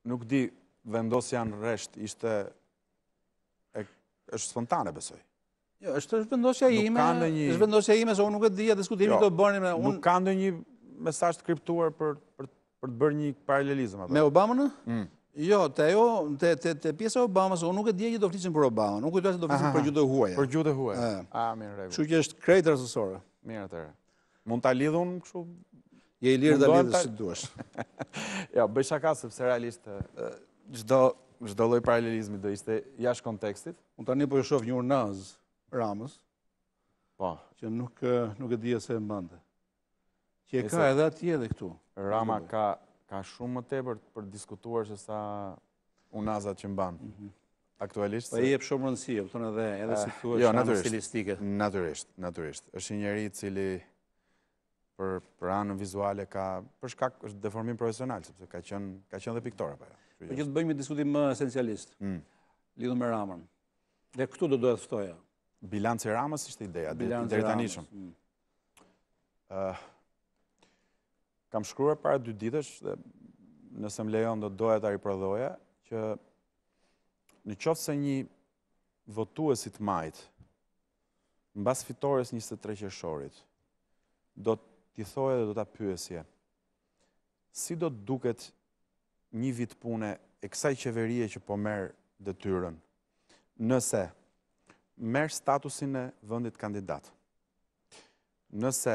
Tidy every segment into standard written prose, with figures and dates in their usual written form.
Nuk di, vendosja në rresht është spontane, besoj. Jo, është vendosja ime, është vendosja ime, se unë nuk e dija diskutimi të bërni me unë. Nuk ka ndonjë mesazh të kriptuar për të bërë një paralelizëm apo? Me Obamën? Jo, te pjesa e Obamës, unë nuk e dija që do flisin për Obamën. Unë kujtoja se do flisin për gjuhë të huaja. Për gjuhë të huaja. Mirë, rregull. Kështu që është krejt rastësore. Mirë atëherë. Mund ta lidh unë kështu? Je i lirë ta lidhësh si duash. Jo, bëj shaka sepse realisht çdo lloj paralelizmi do ishte jashtë kontekstit. Unë tani po e shoh një urnaz Ramës. Po. Që nuk e dija se e mbante. Që e ka edhe atje edhe këtu. Rama ka shumë më tepër për diskutuar se sa unazat që mban. Aktualisht. Po i jep shumë rëndësi, kupton edhe si thuaç ana stilistike. Natyrisht. Është një njerëz i cili për anën vizuale për shkak është deformim profesional, sepse ka qenë dhe piktor apo jo. Po që të bëjmë një diskutim më esencialist. Lidhur me Ramën. Dhe këtu do të ftoja. Bilanci Ramës ishte ideja deri tanishëm. Kam shkruar para 2 ditësh dhe nëse më lejon doja ta riprodhoja që në qoftë se një votues i të majt mbas fitores 23 qershorit do t'i thoje dhe do t'a pyesje si do të duket një vit pune e kësaj qeverie që po merr detyrën nëse merr statusin e vendit kandidat, nëse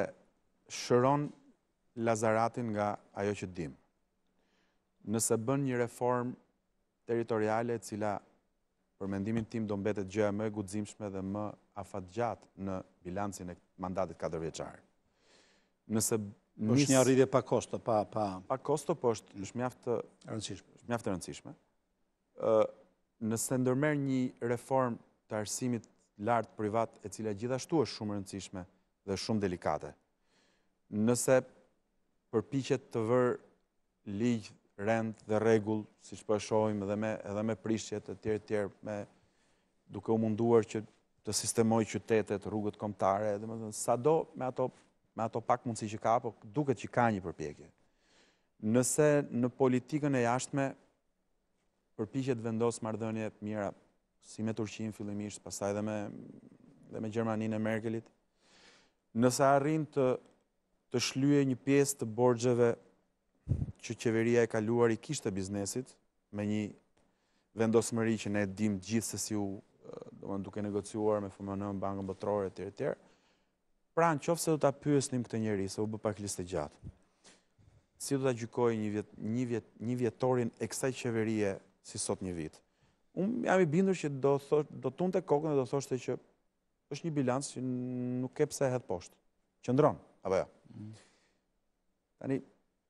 shëron Lazaratin nga ajo që dim, nëse bën një reform territoriale e cila për mendimin tim do mbetet gjëja më e guximshme dhe më afatgjatë në bilancin e mandatit 4 vjeçar. Nëse është një arritje pa kosto, pa kosto, po është mjaft e rëndësishme. Nëse ndërmerr një reform të arsimit lartë privat e cila gjithashtu është shumë e rëndësishme dhe shumë delikate. Nëse përpiqet të vërë ligj, rend dhe rregull, siç po e shohim edhe me prishjet e tjerë duke u munduar që të sistemojë qytetet, rrugët kombëtare, domethënë sado me ato pak mundësi që ka, po duket që ka një përpjekje. Nëse në politikën e jashtme përpiqet vendos marrëdhënie të mira si me Turqinë fillimisht, pastaj edhe me Gjermaninë e Merkelit, nëse arrin të shlyejë një pjesë të borxheve që qeveria e kaluar i kishte biznesit, me një vendosmëri që ne dim gjithsesi duke negociuar me FMN, Bankën Botërore etj. Pra nëse do ta pyesnim këtë njerëz, se u bë pak listë gjatë, si do ta gjykojë një vjetorin e kësaj qeverie si sot një vit? Unë jam i bindur që do tunte kokën dhe do thoshte që është një bilanc që nuk ke pse hedh poshtë. Qëndron, apo jo? Tani,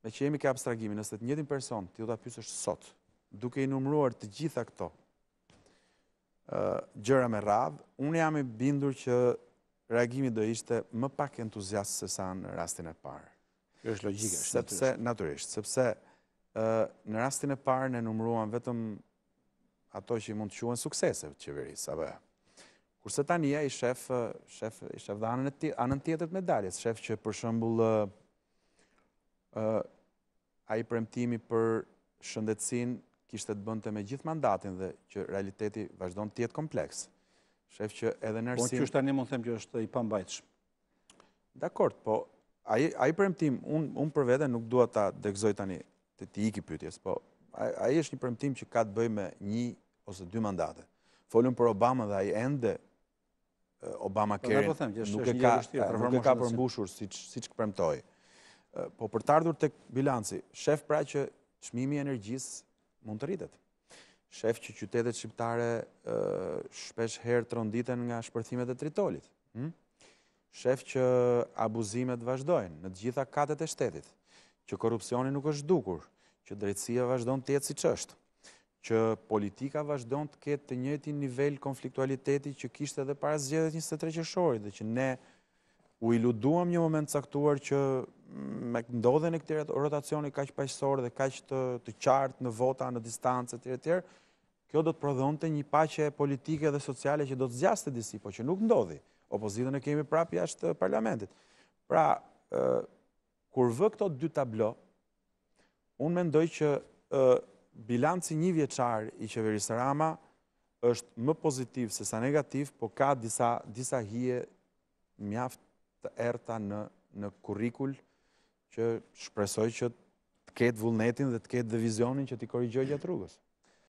me që jemi ke abstragimin, nëse të njëjtin person ti do ta pyesësh sot, duke i numëruar të gjitha këto gjëra me radhë, unë jam i bindur që reagimi do ishte më pak entuziast se sa në rastin e parë. Kjo është logjike. Sepse, natyrisht, sepse në rastin e parë ne numëruam vetëm ato që mund të quhen suksese të qeverisë, apo jo. Kurse tani ai shef dhe anën tjetër të medaljes, shef që për shembull ai premtimi për shëndetësinë kishte të bënte me gjithë mandatin dhe që realiteti vazhdon të jetë kompleks. Shef që edhe në arsim... Po që tani mund të them që është i pambajtshëm. Dakor, po ai premtim, unë për vete nuk dua ta degëzoj tani të iki pyetjes, po ai është një premtim që ka të bëjë me 1 ose 2 mandate. Folëm për Obama dhe ai ende Obamacare nuk e ka përmbushur siç premtoi. Po për të ardhur tek bilanci, shef pra që çmimi i energjisë mund të rritet. Shef që qytetet shqiptare shpesh herë tronditen nga shpërthimet e tritolit. Shef që abuzimet vazhdojnë në të gjitha katet e shtetit, që korrupsioni nuk është dukur, që drejtësia vazhdon të jetë siç është, që politika vazhdon të ketë të njëjtin nivel konfliktualiteti që kishte edhe para zgjedhjeve 23 qershorit, dhe që ne u iluduam një moment caktuar që me ndodhen e këtyre rotacioni kaq paqësor dhe kaq të qartë në vota, në distancë etj. Kjo do të prodhonte një paqe politike dhe sociale që do të zgjaste disi, po që nuk ndodhi. Opozitën e kemi prapë jashtë parlamentit. Pra, kur vë këto 2 tablo, unë mendoj që bilanci një vjeçar i qeverisë Rama është më pozitiv se sa negativ, po ka disa hije mjaft të errta në kurrikul që shpresoj që të ketë vullnetin dhe të ketë dhe vizionin që t'i korrigjoj gjatë rrugës.